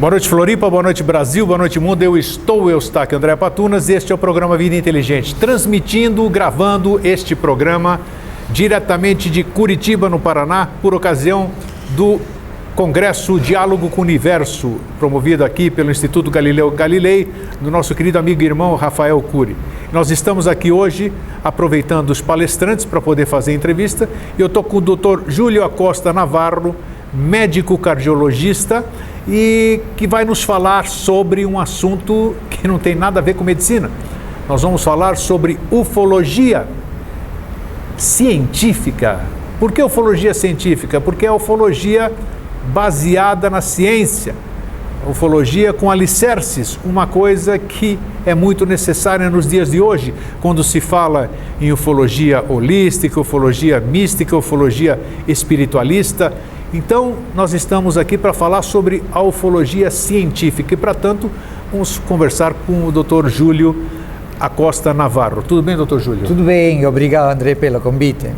Boa noite, Floripa, boa noite, Brasil, boa noite, mundo. Eu estou, Eustáquio André Patunas, este é o programa Vida Inteligente, transmitindo, gravando este programa diretamente de Curitiba, no Paraná, por ocasião do Congresso Diálogo com o Universo, promovido aqui pelo Instituto Galileu Galilei, do nosso querido amigo e irmão Rafael Cury. Nós estamos aqui hoje aproveitando os palestrantes para poder fazer entrevista, e eu estou com o Dr. Júlio Acosta Navarro, médico cardiologista, e que vai nos falar sobre um assunto que não tem nada a ver com medicina. Nós vamos falar sobre ufologia científica. Por que ufologia científica? Porque é ufologia baseada na ciência, ufologia com alicerces, uma coisa que é muito necessária nos dias de hoje, quando se fala em ufologia holística, ufologia mística, ufologia espiritualista. Então, nós estamos aqui para falar sobre a ufologia científica e, para tanto, vamos conversar com o Dr. Júlio Acosta Navarro. Tudo bem, Dr. Júlio? Tudo bem, obrigado, André, pelo convite.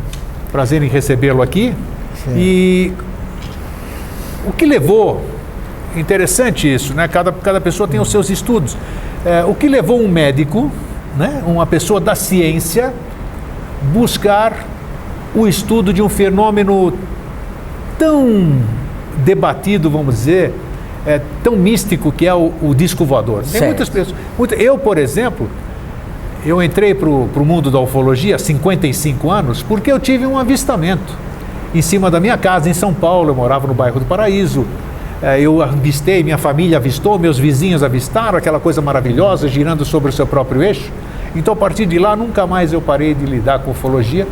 Prazer em recebê-lo aqui. Sim. E o que levou, interessante isso, né? Cada pessoa tem os seus estudos. O que levou um médico, né? Uma pessoa da ciência, buscar o estudo de um fenômeno tão debatido, vamos dizer, tão místico, que é o disco voador. Tem muitas pessoas. Eu, por exemplo, eu entrei para o mundo da ufologia há 55 anos porque eu tive um avistamento em cima da minha casa, em São Paulo. Eu morava no bairro do Paraíso. Eu avistei, minha família avistou, meus vizinhos avistaram, aquela coisa maravilhosa, girando sobre o seu próprio eixo. Então, a partir de lá, nunca mais eu parei de lidar com ufologia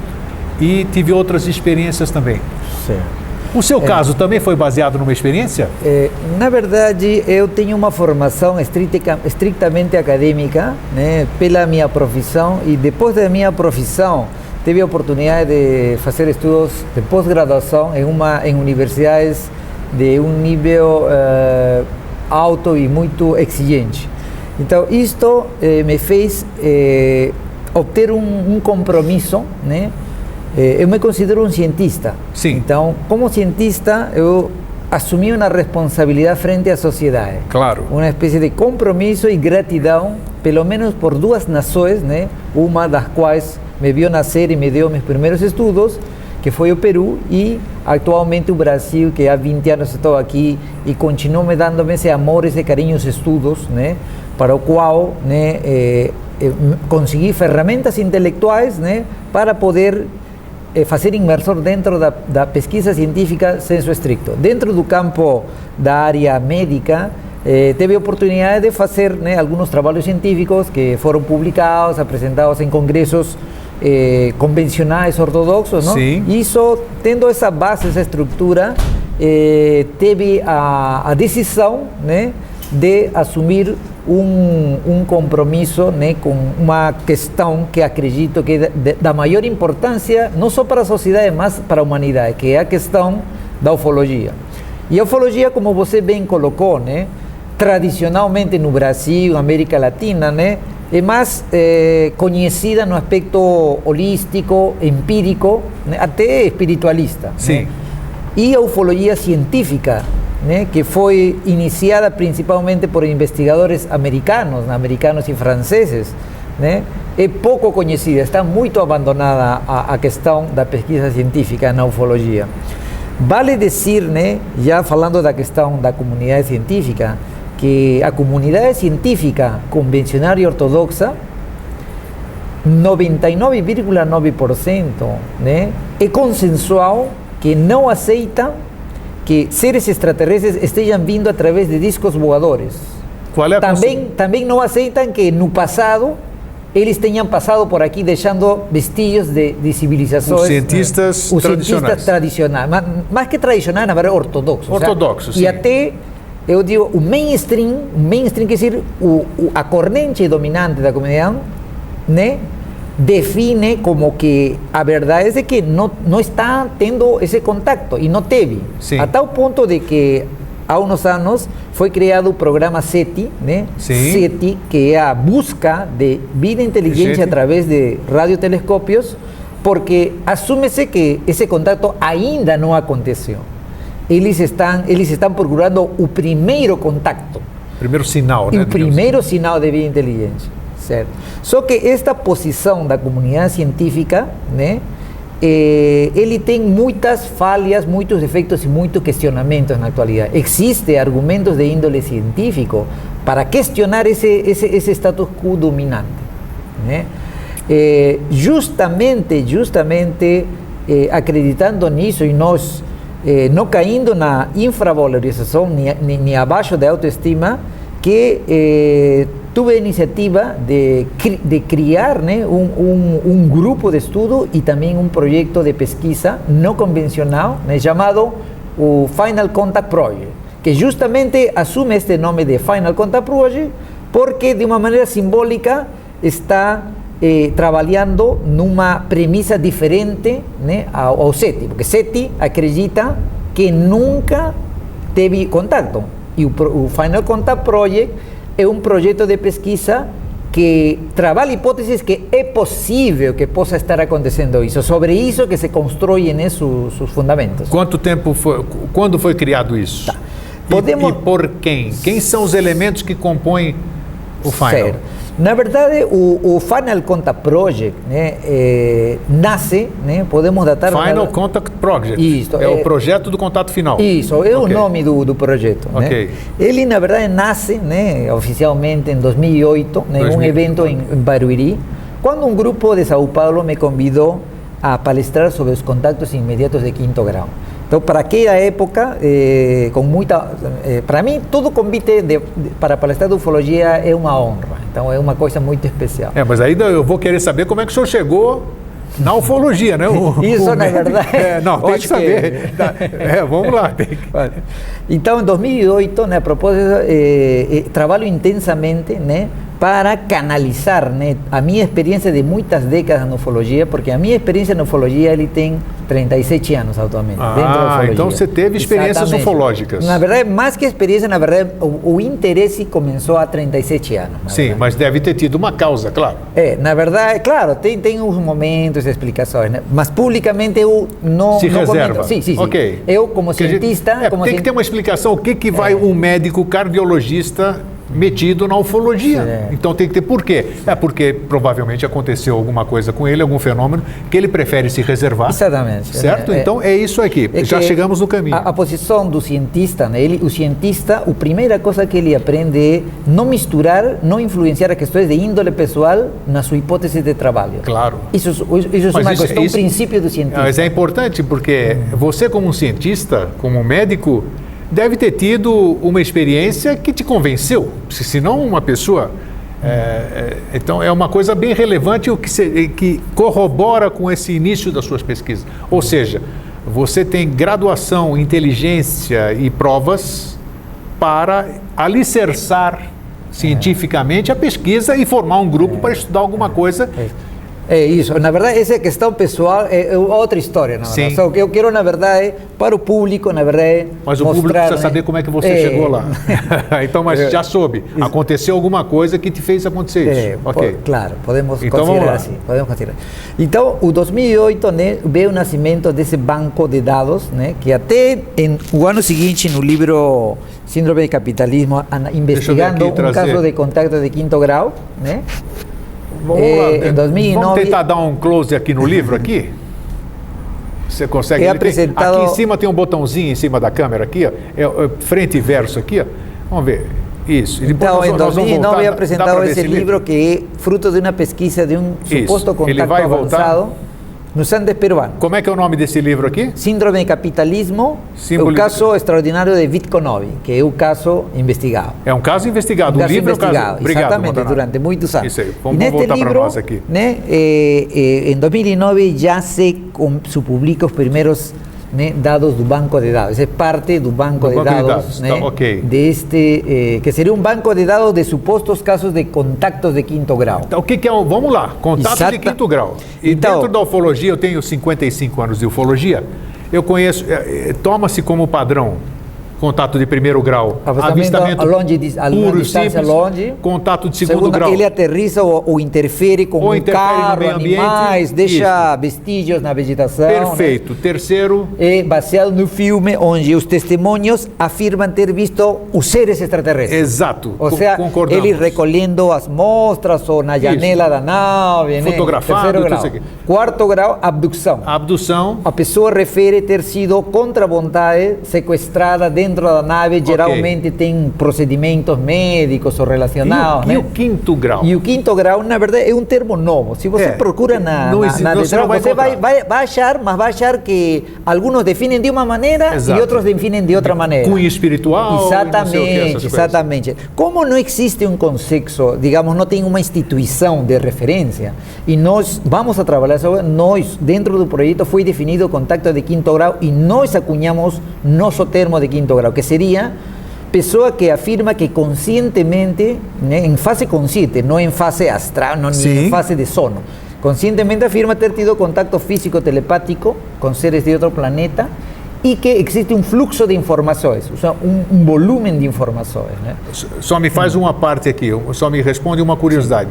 e tive outras experiências também. Certo. O seu caso também foi baseado numa experiência? Na verdade, eu tenho uma formação estritamente acadêmica, né, pela minha profissão, e depois da minha profissão tive a oportunidade de fazer estudos de pós-graduação em universidades de um nível alto e muito exigente. Então, isto me fez obter um compromisso, né? Eu me considero um cientista. Sim. Então, como cientista, eu assumi uma responsabilidade frente à sociedade. Claro. Uma espécie de compromisso e gratidão, pelo menos por duas nações, né? Uma das quais me viu nascer e me deu meus primeiros estudos, que foi o Peru, e atualmente o Brasil, que há 20 anos estou aqui e continuo me dando esse amor, esse carinho, os estudos, né? Para o qual, né, consegui ferramentas intelectuais, né? Para poder fazer imersor dentro da pesquisa científica sensu estricto. Dentro do campo da área médica, teve a oportunidade de fazer, né, alguns trabalhos científicos que foram publicados, apresentados em congressos convencionais, ortodoxos, não? Sim. Isso, tendo essa base, essa estrutura, teve a decisão, né, de assumir um compromisso, né, com uma questão que acredito que é da maior importância, não só para a sociedade, mas para a humanidade, que é a questão da ufologia. E a ufologia, como você bem colocou, né, tradicionalmente no Brasil, América Latina, né, é mais conhecida no aspecto holístico, empírico, né, até espiritualista. Sim. Né? E a ufologia científica, né, que foi iniciada principalmente por investigadores americanos e franceses, né, é pouco conhecida, está muito abandonada a questão da pesquisa científica na ufologia. Vale dizer, né, já falando da questão da comunidade científica, que a comunidade científica convencional e ortodoxa, 99,9%, né, é consensual que não aceita que seres extraterrestres estejam vindo através de discos voadores. Qual é a também não aceitam que no passado eles tenham passado por aqui deixando vestígios de civilizações. Os cientistas tradicionais. Mais que tradicionais, na verdade, ortodoxos. Ortodoxos, sim. E até, eu digo, o mainstream quer dizer, a corrente dominante da comunidade, né, define como que a verdade é de que não está tendo esse contato, e não teve. Sim. A tal ponto de que há uns anos foi criado o programa SETI, né? Sim. SETI, que é a busca de vida inteligente através de radiotelescópios, porque assume-se que esse contato ainda não aconteceu. eles estão procurando o primeiro contato. Primeiro sinal, né? O primeiro sinal de vida inteligente, certo? Só que esta posição da comunidade científica, né, ele tem muitas falhas, muitos defeitos e muitos questionamentos na atualidade. Existem argumentos de índole científico para questionar esse status quo dominante, né? Justamente acreditando nisso e nós não caindo na infravalorização nem abaixo da autoestima, que tuve a iniciativa de criar, né, um grupo de estudo e também um projeto de pesquisa não convencional, né, chamado o Final Contact Project, que justamente assume este nome de Final Contact Project porque de uma maneira simbólica está trabalhando numa premissa diferente, né, ao SETI, porque SETI acredita que nunca teve contato, e o Final Contact Project é um projeto de pesquisa que trabalha hipóteses que é possível que possa estar acontecendo isso, sobre isso que se construem, né, seus fundamentos. Quanto tempo foi, quando foi criado isso? Tá. E por quem? Quem são os elementos que compõem o Final? Certo. Na verdade, o Final Contact Project, né, nasce, né, podemos datar... Final Contact Project. Isso. É o projeto do contato final. Isso, é o nome do projeto. Okay. Né? Ele, na verdade, nasce, né, oficialmente em 2008, né, um evento em Barueri, quando um grupo de São Paulo me convidou a palestrar sobre os contatos imediatos de quinto grau. Então, para aquela época, com muita... para mim, todo convite para palestrar de ufologia é uma honra. Então, é uma coisa muito especial. Mas aí eu vou querer saber como é que o senhor chegou na ufologia, né? Isso, na verdade... não, tem que saber. Vamos lá. Então, em 2008, né, a propósito, trabalho intensamente, né, para canalizar, né, a minha experiência de muitas décadas na ufologia, porque a minha experiência na ufologia ele tem 37 anos atualmente. Dentro da ufologia. Então você teve experiências ufológicas. Na verdade, mais que experiência, na verdade, o interesse começou há 37 anos. Sim, mas deve ter tido uma causa, claro. Na verdade, claro, tem uns momentos, explicações, né? Mas publicamente eu não... Se reserva. Comento. Sim. Okay. Eu, como cientista... tem que ter uma explicação, o que vai um médico cardiologista metido na ufologia. Então tem que ter por quê? Porque provavelmente aconteceu alguma coisa com ele, algum fenômeno que ele prefere se reservar. Exatamente. Certo? Então é isso aqui. Já chegamos no caminho. A posição do cientista, né? O cientista, a primeira coisa que ele aprende é não misturar, não influenciar as questões de índole pessoal na sua hipótese de trabalho. Claro. Isso é um princípio do cientista. Mas é importante porque você, como um cientista, como um médico, deve ter tido uma experiência que te convenceu, senão uma pessoa... então é uma coisa bem relevante que corrobora com esse início das suas pesquisas. Ou seja, você tem graduação, inteligência e provas para alicerçar cientificamente a pesquisa e formar um grupo para estudar alguma coisa. É isso. Na verdade, essa questão pessoal é outra história. Na verdade. Só que eu quero, na verdade, para o público, na verdade... Mas o público precisa saber como é que você chegou lá. Então, mas já soube. Aconteceu alguma coisa que te fez acontecer isso. Okay. Claro, podemos considerar assim. Então, o 2008, né, veio o nascimento desse banco de dados, né, que até o ano seguinte, no livro Síndrome de Capitalismo, investigando um caso de contato de quinto grau, né? Vamos lá, em 2009, vamos tentar dar um close aqui no livro aqui? Você consegue? Aqui em cima tem um botãozinho em cima da câmera aqui, ó, frente e verso aqui, ó. Vamos ver. Isso. Então, em 2009 eu apresentava esse livro que é fruto de uma pesquisa de um suposto contato avançado nos Andes peruanos. Como é que é o nome desse livro aqui? Síndrome de Capitalismo, o caso extraordinário de Vitkonovi, que é o caso investigado. É um caso investigado, um livro investigado, obrigado, exatamente, Montanaro. Durante muitos anos. Isso aí, vamos voltar para nós aqui. Né, em 2009 já se publica os primeiros, né, dados do banco de dados. É parte do banco de dados, né, que seria um banco de dados de supostos casos de contactos de quinto grau. Então, o que é? Vamos lá, contato de quinto grau. E então, dentro da ufologia, eu tenho 55 anos de ufologia, eu conheço, toma-se como padrão Contato de primeiro grau. Avistamento a longa distância, longe. Contato de segundo grau. Ele aterriza ou interfere com ou um interfere carro, no meio ambiente, animais, deixa vestígios na vegetação. Perfeito. Né? Terceiro. É baseado no filme onde os testemunhos afirmam ter visto os seres extraterrestres. Exato. Ou seja, eles recolhendo as mostras ou na janela da nave. Fotografado. Né? Terceiro grau. Quarto grau, abdução. Abdução. A pessoa refere ter sido contra a vontade sequestrada dentro da nave, geralmente tem procedimentos médicos ou relacionados. E o quinto grau? E o quinto grau, na verdade, é um termo novo. Se você procura na você vai achar, mas vai achar que alguns definem de uma maneira e outros definem de outra maneira. Cunho espiritual. Exatamente, exatamente. Como não existe um consenso, digamos, não tem uma instituição de referência, e nós vamos a trabalhar sobre, nós, dentro do projeto, foi definido o contacto de quinto grau e nós acunhamos nosso termo de quinto grau, que seria pessoa que afirma que conscientemente, né, em fase consciente, não em fase astral, não em fase de sono, conscientemente afirma ter tido contato físico telepático com seres de outro planeta e que existe um fluxo de informações, ou seja, um volume de informações. Né? Só me faz uma parte aqui, só me responde uma curiosidade.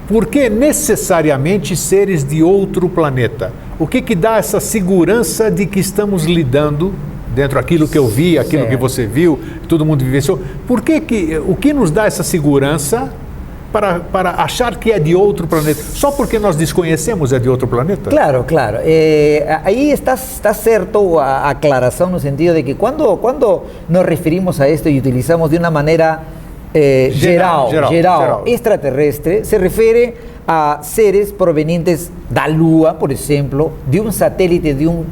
Por que necessariamente seres de outro planeta? O que dá essa segurança de que estamos lidando dentro daquilo que eu vi, aquilo que você viu, que todo mundo vivenciou? O que nos dá essa segurança para achar que é de outro planeta? Só porque nós desconhecemos é de outro planeta? Claro, claro. Aí está certo a aclaração no sentido de que quando nos referimos a isto e utilizamos de uma maneira geral, extraterrestre, se refere a seres provenientes da Lua, por exemplo, de um satélite de um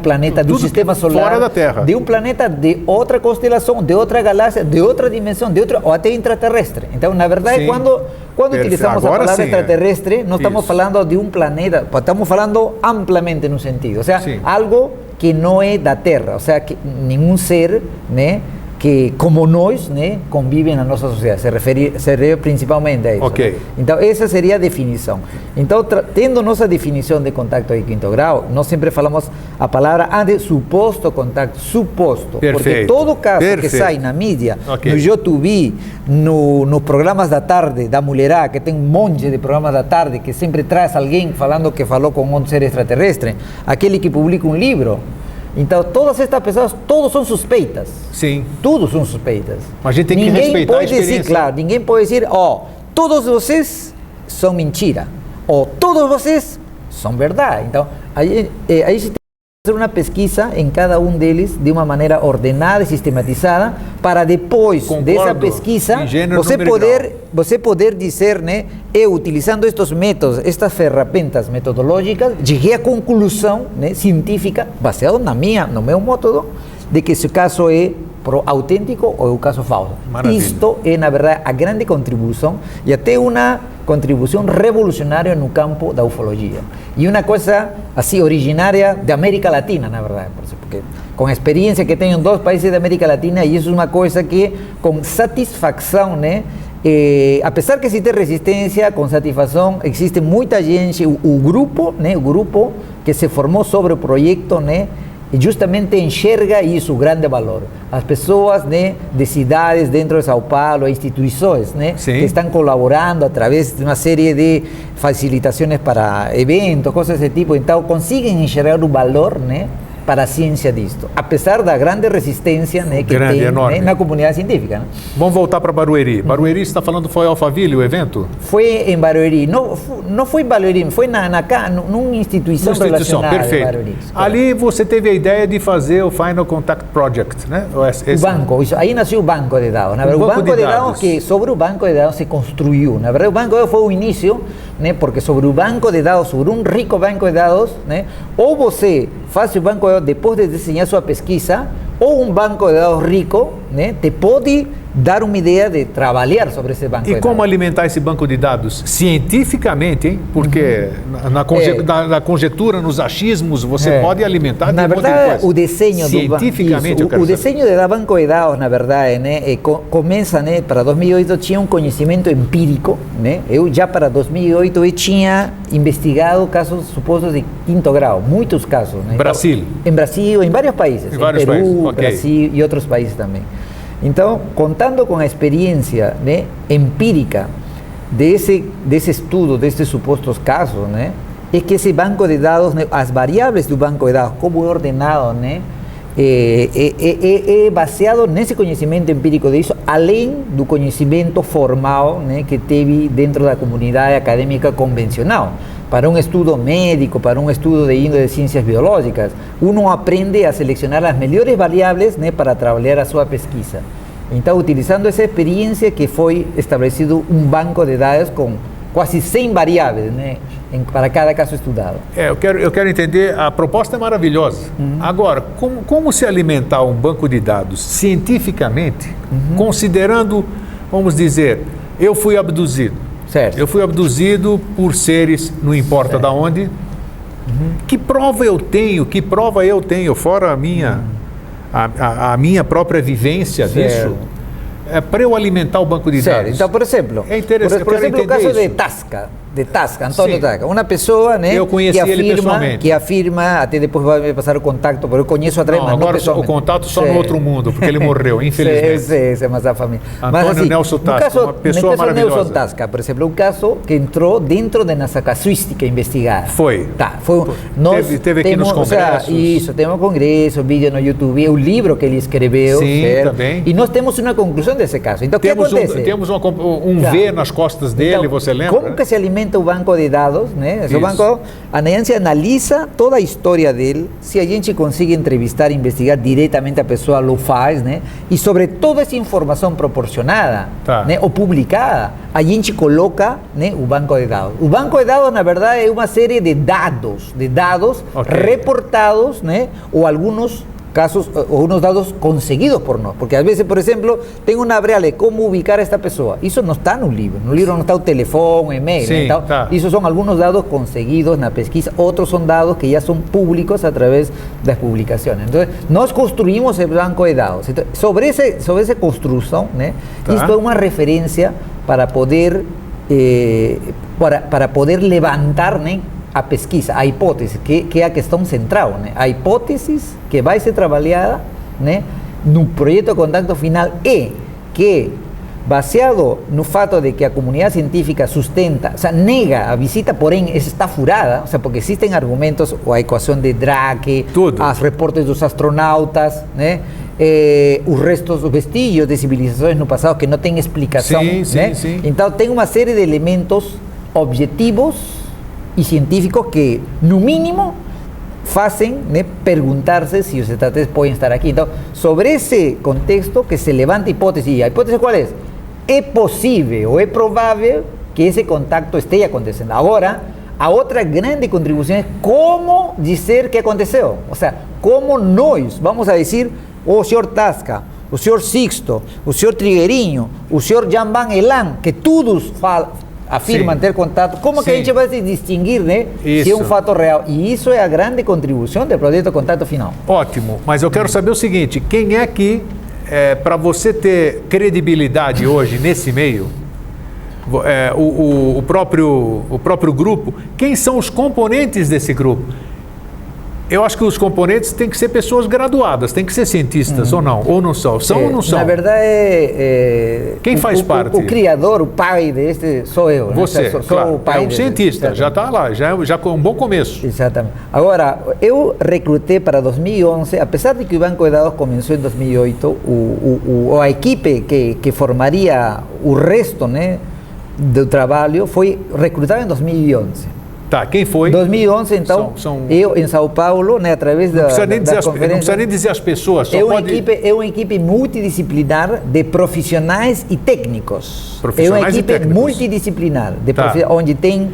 planeta do sistema solar, fora da Terra, de um planeta de outra constelação, de outra galáxia, de outra dimensão, ou até intraterrestre. Então, na verdade, quando utilizamos a palavra extraterrestre, não estamos falando de um planeta, estamos falando amplamente no sentido, ou seja, algo que não é da Terra, ou seja, que nenhum ser, né, que como nós, né, convivem na nossa sociedade, se refere principalmente a isso. Okay. Né? Então essa seria a definição. Então tendo nossa definição de contacto de quinto grau, nós sempre falamos a palavra de suposto contacto, suposto, porque todo caso que sai na mídia, no YouTube, nos programas da tarde da mulherada, que tem um monte de programas da tarde que sempre traz alguém falando que falou com um ser extraterrestre, aquele que publica um livro. Então, todas estas pessoas, todos são suspeitas. Sim. Todos são suspeitas. Mas a gente tem que respeitar a experiência. Claro, ninguém pode dizer, todos vocês são mentira. Ou todos vocês são verdade. Então, aí se tem que fazer uma pesquisa em cada um deles de uma maneira ordenada e sistematizada para depois dessa pesquisa você poder dizer, né, eu utilizando estes métodos, estas ferramentas metodológicas, cheguei à conclusão, né, científica, baseada no meu método, de que esse caso é autêntico ou é um caso falso. Maravilha. Isto é, na verdade, a grande contribuição e até uma contribuição revolucionária no campo da ufologia. E uma coisa assim originária da América Latina, na verdade, porque com a experiência que tenho em 2 países da América Latina, e isso é uma coisa que com satisfação, né, apesar que existe resistência, com satisfação, existe muita gente, o grupo que se formou sobre o projeto, né, justamente enxerga isso, o grande valor. As pessoas, né, de cidades dentro de São Paulo, instituições, né, que estão colaborando através de uma série de facilitações para eventos, coisas desse tipo, então conseguem enxergar o valor, né, para a ciência disto, apesar da grande resistência, né, que tem, né, na comunidade científica. Né? Vamos voltar para Barueri. Barueri, você está falando, foi Alphaville o evento? Foi em Barueri. Não foi em Barueri, foi numa instituição relacionada. Perfeito. Barueri. Ali você teve a ideia de fazer o Final Contact Project, né? O banco, aí nasceu o banco de dados. Na verdade, o banco de dados, que sobre o banco de dados se construiu. Na verdade, o banco de dados foi o início, né, porque sobre o banco de dados, sobre um rico banco de dados, né, ou você faz o banco de dados depois de desenhar sua pesquisa, ou um banco de dados rico né, te pode dar uma ideia de trabalhar sobre esse banco de dados. E como alimentar esse banco de dados? Cientificamente, hein? Porque na conjectura, nos achismos, você pode alimentar na de verdade, o desenho cientificamente, o desenho do banco de dados, na verdade, né, começa, né, para 2008 tinha um conhecimento empírico, né? Eu já para 2008 eu tinha investigado casos supostos de quinto grau, muitos casos, né? Brasil. Em Brasil, em vários países, em vários Peru, países. Okay. Brasil e outros países também. Então, contando com a experiência, né, empírica desse estudo, desses supostos casos, né, é que esse banco de dados, né, as variáveis do banco de dados, como é ordenado, né, é baseado nesse conhecimento empírico disso, além do conhecimento formal, né, que teve dentro da comunidade acadêmica convencional. Para um estudo médico, para um estudo de índole de ciências biológicas, uno aprende a selecionar as melhores variáveis, né, para trabalhar a sua pesquisa. Então, utilizando essa experiência que foi estabelecido um banco de dados com quase 100 variáveis, né, para cada caso estudado. Eu quero entender, a proposta é maravilhosa. Agora, como se alimentar um banco de dados cientificamente, considerando, vamos dizer, eu fui abduzido. Certo. Eu fui abduzido por seres, não importa de onde. Que prova eu tenho, fora a minha, a minha própria vivência disso, para eu alimentar o banco de dados? Então, por exemplo, é interessante, por exemplo, o caso isso. de Tasca, Antônio Tasca, uma pessoa, né, eu conheci ele pessoalmente. Que afirma, até depois vai me passar o contato, porque eu conheço atrás, mas agora não o contato só no outro mundo, porque ele morreu, infelizmente. Sim, mas a família. Antônio mas, assim, Nelson Tasca, uma pessoa maravilhosa. Nelson Tasca, por exemplo, um caso que entrou dentro da nossa casuística investigada. Foi. Teve aqui nos congressos. Isso, temos um congresso, vídeo no YouTube, o livro que ele escreveu. Sim, também. E nós temos uma conclusão desse caso. Então, o que acontece? Temos um V nas costas dele, então, você lembra? Como que se alimenta o banco de dados? Né? Esse banco, a gente analisa toda a história dele, se a gente consegue entrevistar, investigar diretamente a pessoa, lo faz, né? E sobre toda essa informação proporcionada, né, ou publicada, a gente coloca, né, o banco de dados. O banco de dados, na verdade, é uma série de dados reportados, né, ou algunos casos, ou unos dados conseguidos por nós, porque às vezes, por exemplo, tem uma variável, como ubicar esta pessoa, isso não está no livro não está o telefone, o e-mail, sim, então, isso são alguns dados conseguidos na pesquisa, outros são dados que já são públicos a través das publicações. Então, nós construímos o banco de dados. Então, sobre essa construção, né, isto é uma referência para poder levantar, né, a pesquisa, a hipótese, que é a questão central, né? A hipótese que vai ser trabalhada, né, no projeto de contato final é que, baseado no fato de que a comunidade científica sustenta, o sea, nega a visita, porém está furada, o sea, porque existem argumentos, a equação de Drake, os reportes dos astronautas, né, os restos, os vestígios de civilizações no passado que não têm explicação, né? Então tem uma série de elementos objetivos e científicos que, no mínimo, fazem, né, perguntar-se se os extraterrestres podem estar aqui. Então, sobre esse contexto que se levanta a hipótese, e a hipótese qual é? É possível ou é provável que esse contato esteja acontecendo. Agora, a outra grande contribuição é como dizer que aconteceu. Ou seja, como nós vamos a dizer, o senhor Tasca, o senhor Sixto, o senhor Trigueirinho, o senhor Jan Van Elan, que todos afirmam ter contato, como que a gente vai se distinguir, né, se é um fato real? E isso é a grande contribuição do projeto de contato final. Ótimo, mas eu quero saber o seguinte, quem é que, para você ter credibilidade hoje nesse meio, o próprio grupo, quem são os componentes desse grupo? Eu acho que os componentes têm que ser pessoas graduadas, têm que ser cientistas ou não? Ou não são? São ou não são? Na verdade, quem faz parte? O criador, o pai deste sou eu. Você, né? claro, o pai é um cientista, já está lá, já com um bom começo. Exatamente. Agora, eu recrutei para 2011, apesar de que o Banco de Dados começou em 2008, a equipe que formaria o resto, né, do trabalho foi recrutada em 2011. Tá, quem foi? 2011, então, eu em São Paulo, né, através da conferência... Não precisa nem dizer as pessoas, só é uma equipe multidisciplinar de profissionais e técnicos. Profissionais e técnicos. É uma equipe multidisciplinar, onde tem,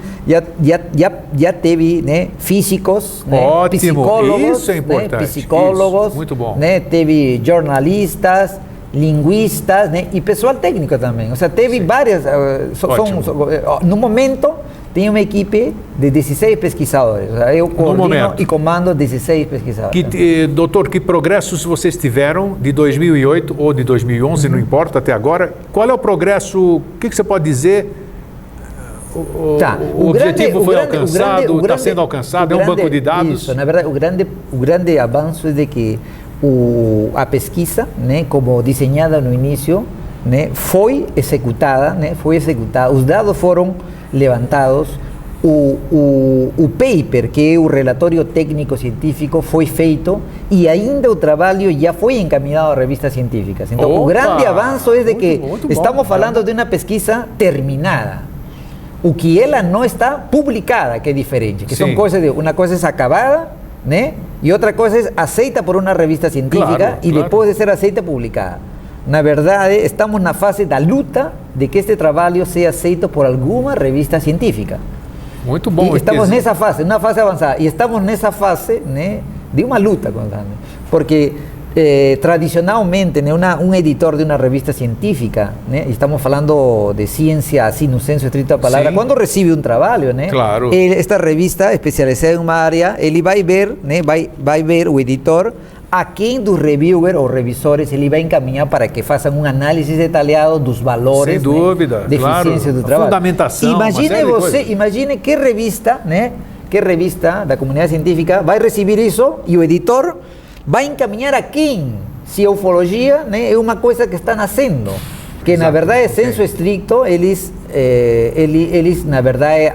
já teve, né, físicos, né, psicólogos, isso é importante. Né, psicólogos, isso, muito bom. Né, teve jornalistas, linguistas, né, e pessoal técnico também. Ou seja, teve várias. No momento, tem uma equipe de 16 pesquisadores. Ou seja, eu coordeno e comando 16 pesquisadores. Doutor, que progressos vocês tiveram de 2008 ou de 2011, não importa, até agora? Qual é o progresso? O que você pode dizer? O objetivo foi alcançado, está sendo alcançado, é um banco de dados? Isso, na verdade, o grande avanço é de que a pesquisa, né, como desenhada no início, né, foi executada, os dados foram levantados, o paper, que é o relatório técnico-científico, foi feito e ainda o trabalho já foi encaminhado a revistas científicas. Então, o grande avanço é de que estamos falando de uma pesquisa terminada. O que ela não está publicada, que é diferente, que são coisas de uma coisa é acabada, né? E outra coisa é aceita por uma revista científica e depois de ser aceita, publicada. Na verdade, estamos na fase da luta de que este trabalho seja aceito por alguma revista científica. Muito bom. E estamos nessa fase, uma fase avançada. E estamos nessa fase, né, de uma luta constante. Porque tradicionalmente, né, um editor de uma revista científica, né, estamos falando de ciência, assim, no senso estrito da palavra, quando recebe um trabalho, né, esta revista especializada em uma área, ele vai ver, né, vai ver o editor a quem dos reviewers ou revisores ele vai encaminhar para que façam um análise detalhado dos valores, sem dúvida, de eficiência do trabalho. Fundamentação, imagine que revista, né, que revista da comunidade científica vai receber isso e o editor vai encaminhar a quem? Se a ufologia, né, é uma coisa que está nascendo, que na verdade, senso estricto, eles na verdade,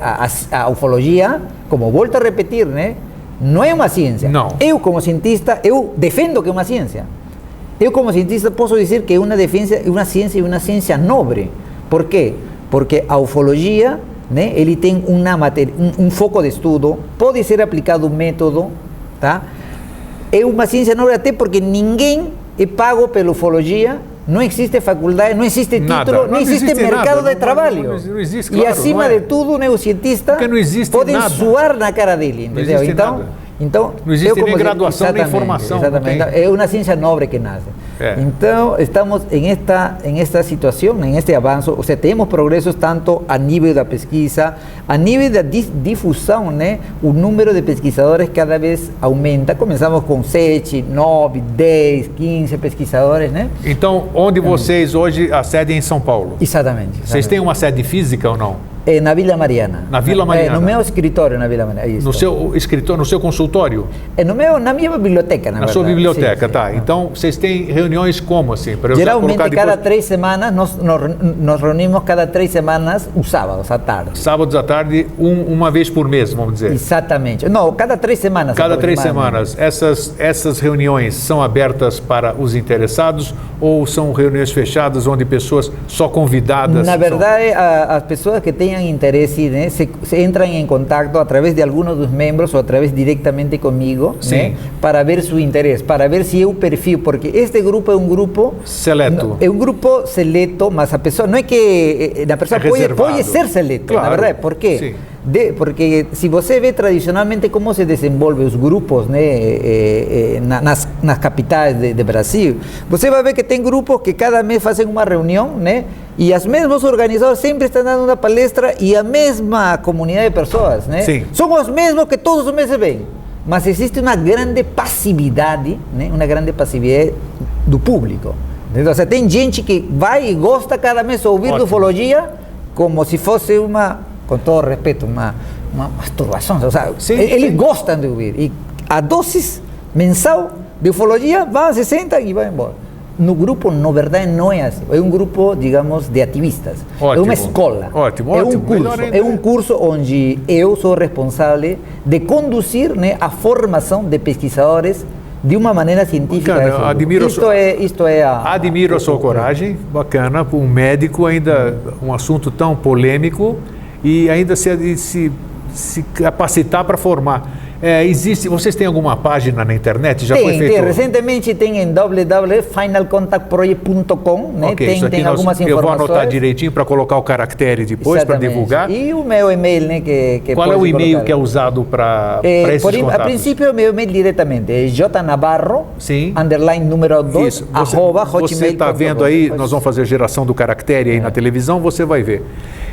a ufologia, como volto a repetir, né, não é uma ciência. Não. Eu, como cientista, eu defendo que é uma ciência. Eu, como cientista, posso dizer que é uma ciência e uma ciência nobre. Por quê? Porque a ufologia, né, ele tem um foco de estudo, pode ser aplicado um método, tá? É uma ciência nobre até porque ninguém é pago pela ufologia, não existe faculdade, não existe título, não existe mercado de trabalho. Não existe, e acima de tudo, né, o cientista pode suar na cara dele, entendeu? Então, não existe nem graduação nem formação. Exatamente. É uma ciência nobre que nasce. Então, estamos em esta situação, em este avanço, ou seja, temos progressos tanto a nível da pesquisa, a nível da difusão, né? O número de pesquisadores cada vez aumenta. Começamos com 7, 9, 10, 15 pesquisadores, né? Então, onde vocês hoje, a sede é em São Paulo? Exatamente. Vocês têm uma sede física ou não? Na Vila Mariana. Na Vila Mariana? No meu escritório, na Vila Mariana. Isso. No seu escritório, no seu consultório? Na minha biblioteca, na verdade. Sua biblioteca, sim, tá. Então, vocês têm reuniões como, assim? Para geralmente, cada 3 semanas, nos reunimos cada 3 semanas, os sábados à tarde. Sábados à tarde, uma vez por mês, vamos dizer? Exatamente. Não, cada 3 semanas. Cada 3 semanas. Essas reuniões são abertas para os interessados ou são reuniões fechadas onde pessoas só convidadas? Na verdade, as pessoas que tenham interesse, né, se entram em contato através de alguns dos membros ou através diretamente comigo, né, para ver seu interesse, para ver se é o perfil, porque este grupo é um grupo seleto. É um grupo seleto, mas a pessoa não é que a pessoa pode ser seleto, na verdade. Por quê? Porque se você vê tradicionalmente como se desenvolvem os grupos, né, nas capitais de Brasil, você vai ver que tem grupos que cada mês fazem uma reunião, né, e os mesmos organizadores sempre estão dando uma palestra e a mesma comunidade de pessoas, né? São os mesmos que todos os meses vêm. Mas existe uma grande passividade, né, uma grande passividade do público. Entendeu? Ou seja, tem gente que vai e gosta cada mês de ouvir de ufologia como se fosse com todo respeito, uma masturbação. Ou seja, eles gostam de ouvir. E a dose mensal de ufologia vão, se sentam e vão embora. No grupo, na verdade, não é assim. É um grupo, digamos, de ativistas. É uma escola. É um curso onde eu sou responsável de conduzir, né, a formação de pesquisadores de uma maneira científica. Bacana, admiro a sua coragem, bacana, um médico ainda, um assunto tão polêmico e ainda se capacitar para formar. Vocês têm alguma página na internet? Já foi feito? Tem. Recentemente tem em www.finalcontactproject.com, né? Okay, tem algumas informações. Eu vou anotar direitinho para colocar o caractere depois, para divulgar. E o meu e-mail, né? Qual é o e-mail que é usado para esses contatos? A princípio, o meu e-mail diretamente é jnavarro, underline número 2, arroba hotmail.com. Você está vendo aí, nós vamos fazer geração do caractere aí na televisão, você vai ver.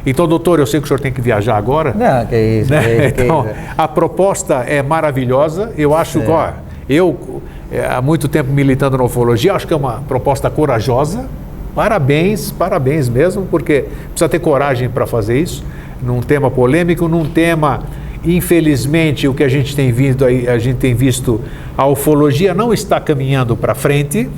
Então, doutor, eu sei que o senhor tem que viajar agora. Não, que isso. Né? Então, a proposta é maravilhosa. Eu acho, há muito tempo militando na ufologia, acho que é uma proposta corajosa. Parabéns mesmo, porque precisa ter coragem para fazer isso, num tema polêmico, num tema, infelizmente, o que a gente tem visto, a ufologia não está caminhando para frente.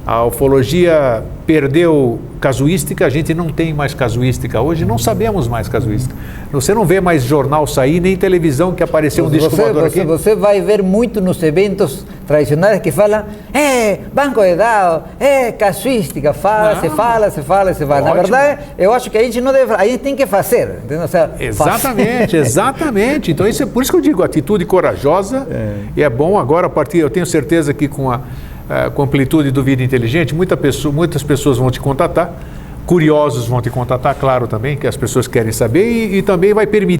A ufologia perdeu casuística, a gente não tem mais casuística hoje, não sabemos mais casuística. Você não vê mais jornal sair, nem televisão que apareceu um disco voador aqui. Você vai ver muito nos eventos tradicionais que falam, banco de dados, casuística, se fala. Na verdade, eu acho que a gente não deve, a gente tem que fazer. Entendeu? Exatamente. Então, por isso que eu digo, atitude corajosa, e é bom agora, eu tenho certeza que com a amplitude do Vida Inteligente, muitas pessoas vão te contatar, curiosos vão te contatar, claro também, que as pessoas querem saber, e também vai permitir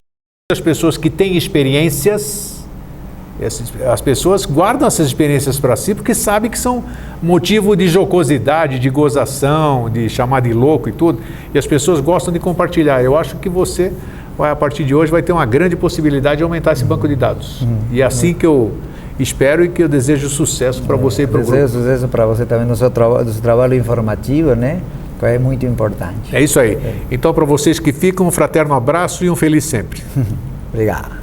as pessoas que têm experiências, as pessoas guardam essas experiências para si, porque sabem que são motivo de jocosidade, de gozação, de chamar de louco e tudo, e as pessoas gostam de compartilhar. Eu acho que você, a partir de hoje, vai ter uma grande possibilidade de aumentar esse banco de dados. E é assim que eu espero e que eu desejo sucesso para você e para o grupo. Desejo sucesso para você também no seu trabalho informativo, né? Que é muito importante. É isso aí. Então, para vocês que ficam, um fraterno abraço e um feliz sempre. Obrigado.